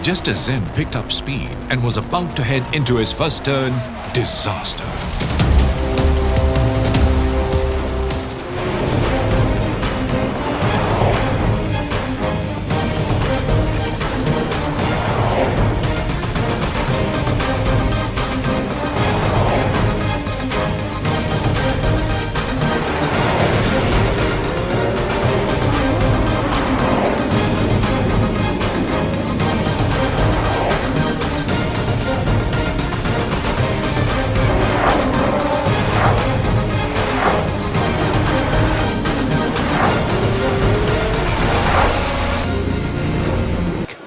Just as Zen picked up speed and was about to head into his first turn, disaster.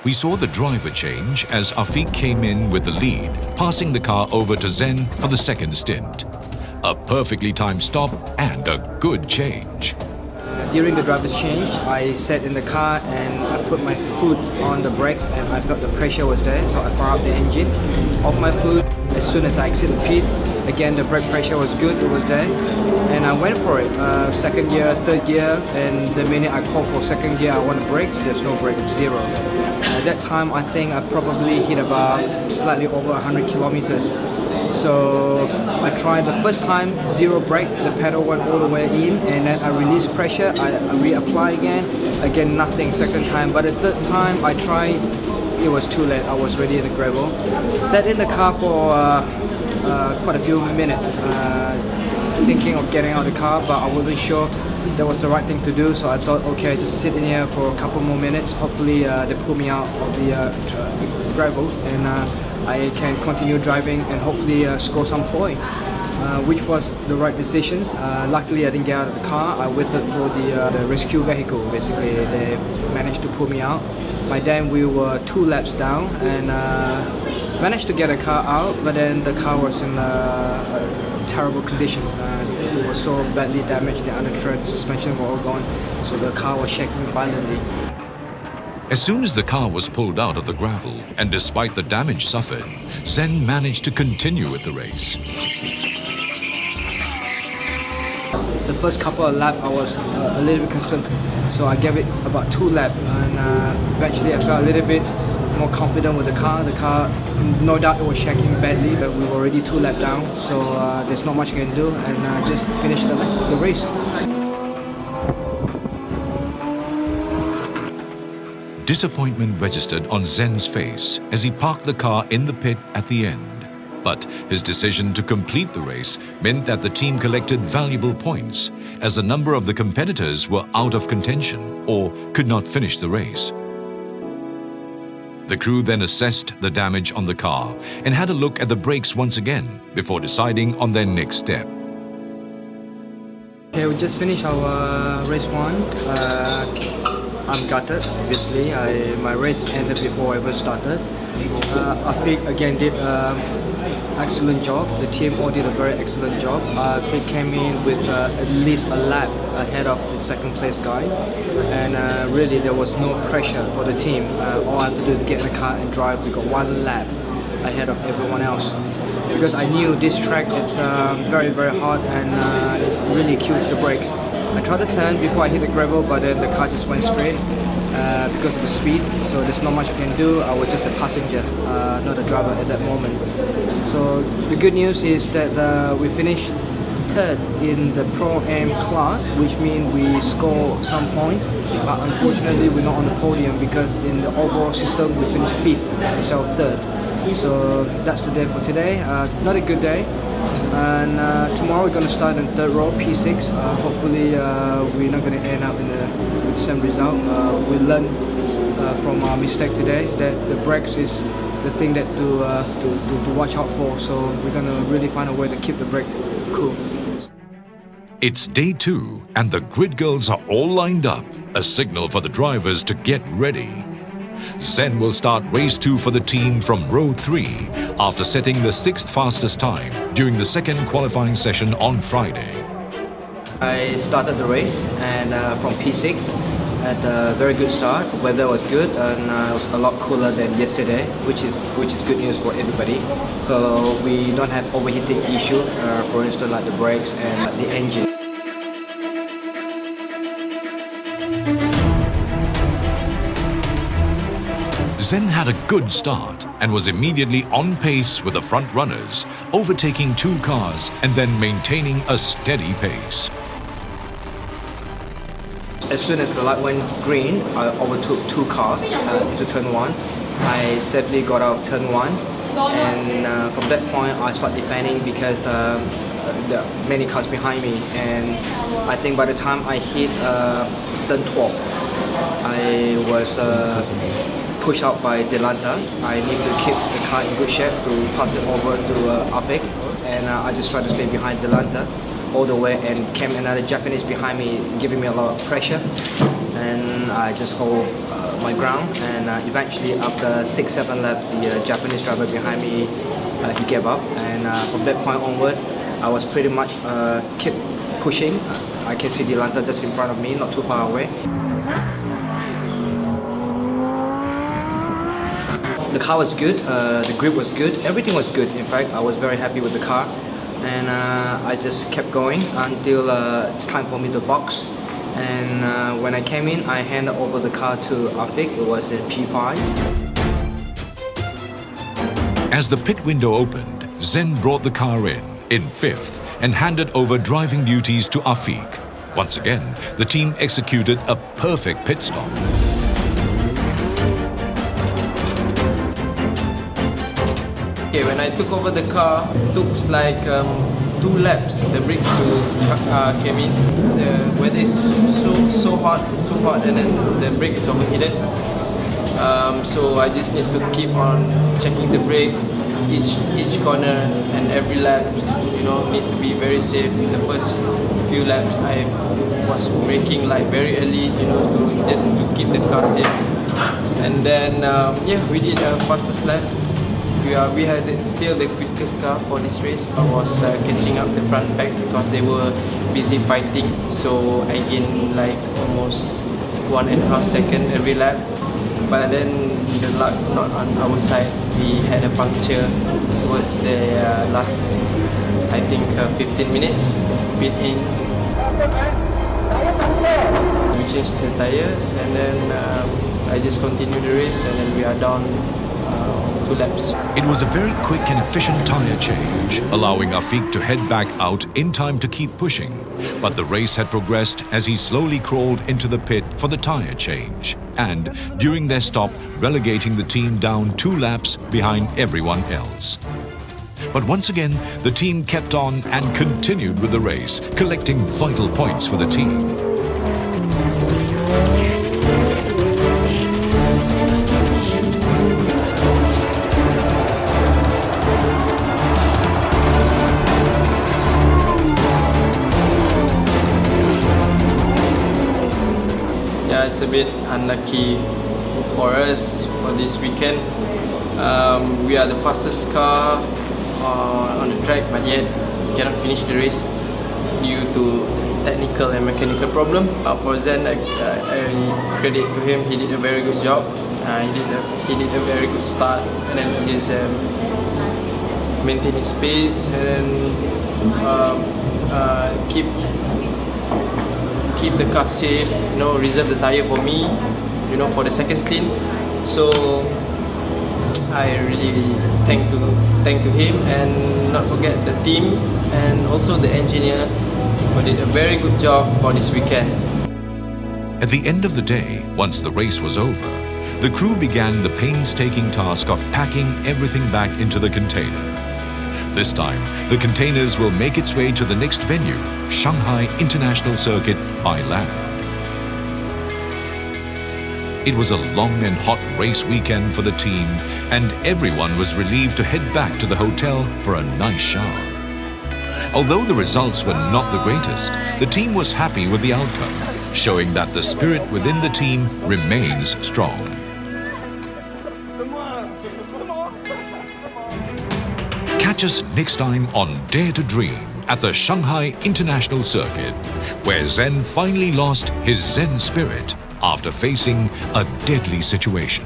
We saw the driver change as Afiq came in with the lead, passing the car over to Zen for the second stint. A perfectly timed stop and a good change. During the driver's change, I sat in the car and I put my foot on the brake and I felt the pressure was there, so I fired up the engine. Off my foot, as soon as I exit the pit, again the brake pressure was good, it was there. And I went for it, second gear, third gear, and the minute I call for second gear, I want to brake, there's no brake, zero. At that time, I think I probably hit about slightly over 100 kilometers. So I tried the first time, zero brake, the pedal went all the way in, and then I released pressure, I reapply again nothing second time, but the third time I tried, it was too late, I was ready in the gravel. Sat in the car for quite a few minutes, thinking of getting out of the car, but I wasn't sure that was the right thing to do, so I thought, okay, just sit in here for a couple more minutes, hopefully they pull me out of the gravels and I can continue driving and hopefully score some point, which was the right decisions. Luckily I didn't get out of the car, I waited for the rescue vehicle. Basically they managed to pull me out. By then we were 2 laps down and managed to get a car out, but then the car was in terrible conditions. It was so badly damaged, the undercarriage, the suspension were all gone, so the car was shaking violently. As soon as the car was pulled out of the gravel, and despite the damage suffered, Zen managed to continue with the race. The first couple of laps I was a little bit concerned, so I gave it about 2 laps and eventually I felt a little bit more confident with the car. The car, no doubt it was shaking badly, but we were already 2 laps down, so there's not much I can do, and I just finished the race. Disappointment registered on Zen's face as he parked the car in the pit at the end. But his decision to complete the race meant that the team collected valuable points, as a number of the competitors were out of contention or could not finish the race. The crew then assessed the damage on the car and had a look at the brakes once again before deciding on their next step. Okay, we just finished our race 1. I'm gutted, obviously. My race ended before I even started. Afiq again did excellent job. The team all did a very excellent job. They came in with at least a lap ahead of the second place guy, and really there was no pressure for the team. All I had to do is get in the car and drive. We got 1 lap ahead of everyone else, because I knew this track it's very hard and it really kills the brakes. I tried to turn before I hit the gravel, but then the car just went straight because of the speed, so there's not much I can do. I was just a passenger, not a driver at that moment. So the good news is that we finished 3rd in the Pro-Am class, which means we score some points, but unfortunately we're not on the podium because in the overall system we finished 5th instead of 3rd. So that's the day for today. Not a good day, and tomorrow we're going to start in 3rd row, P6. Hopefully we're not going to end up with the same result. We learned from our mistake today that the brakes is the thing that to watch out for, so we're going to really find a way to keep the brake cool. It's day 2 and the grid girls are all lined up, a signal for the drivers to get ready. Zen will start race 2 for the team from row 3 after setting the 6th fastest time during the 2nd qualifying session on Friday. I started the race and from P6 at a very good start. Weather was good and it was a lot cooler than yesterday, which is good news for everybody. So we don't have overheating issue, for instance like the brakes and the engine. Zen had a good start and was immediately on pace with the front runners, overtaking 2 cars and then maintaining a steady pace. As soon as the light went green, I overtook 2 cars into turn 1. I safely got out of turn 1, and from that point I started defending because there are many cars behind me, and I think by the time I hit turn 12, I was pushed out by Delanta. I need to keep the car in good shape to pass it over to Afik, and I just tried to stay behind Delanta all the way, and came another Japanese behind me giving me a lot of pressure, and I just hold my ground, and eventually after 6-7 laps the Japanese driver behind me he gave up, and from that point onward I was pretty much keep pushing. I can see Delanta just in front of me, not too far away. The car was good, the grip was good, everything was good. In fact, I was very happy with the car, and I just kept going until it's time for me to box. And when I came in, I handed over the car to Afik. It was a P5. As the pit window opened, Zen brought the car in 5th, and handed over driving duties to Afik. Once again, the team executed a perfect pit stop. Okay, when I took over the car, it took like 2 laps. The brakes came in. The weather is so hot, too hot, and then the brake is overheated. So I just need to keep on checking the brake each corner and every lap. You know, need to be very safe. In the first few laps, I was braking like very early, you know, to keep the car safe. And then yeah, we did a fastest lap. We had still the quickest car for this race. I was catching up the front pack because they were busy fighting. So I gained like almost 1.5 seconds every lap. But then the luck not on our side. We had a puncture towards the last, I think, 15 minutes pit in. We changed the tires, and then I just continued the race, and then we are down 2 laps. It was a very quick and efficient tyre change, allowing Afik to head back out in time to keep pushing. But the race had progressed as he slowly crawled into the pit for the tyre change, and during their stop, relegating the team down 2 laps behind everyone else. But once again, the team kept on and continued with the race, collecting vital points for the team. Yeah, it's a bit unlucky for us for this weekend. We are the fastest car on the track, but yet we cannot finish the race due to technical and mechanical problem. For Zen, I credit to him. He did a very good job. He did a very good start, and then he just maintained his pace and then keep the car safe, you know, reserve the tire for me, you know, for the second stint. So I really thank to him, and not forget the team and also the engineer who did a very good job for this weekend. At the end of the day, once the race was over, the crew began the painstaking task of packing everything back into the container. This time, the containers will make its way to the next venue, Shanghai International Circuit by land. It was a long and hot race weekend for the team, and everyone was relieved to head back to the hotel for a nice shower. Although the results were not the greatest, the team was happy with the outcome, showing that the spirit within the team remains strong. Catch us next time on Dare to Dream at the Shanghai International Circuit, where Zen finally lost his Zen spirit after facing a deadly situation.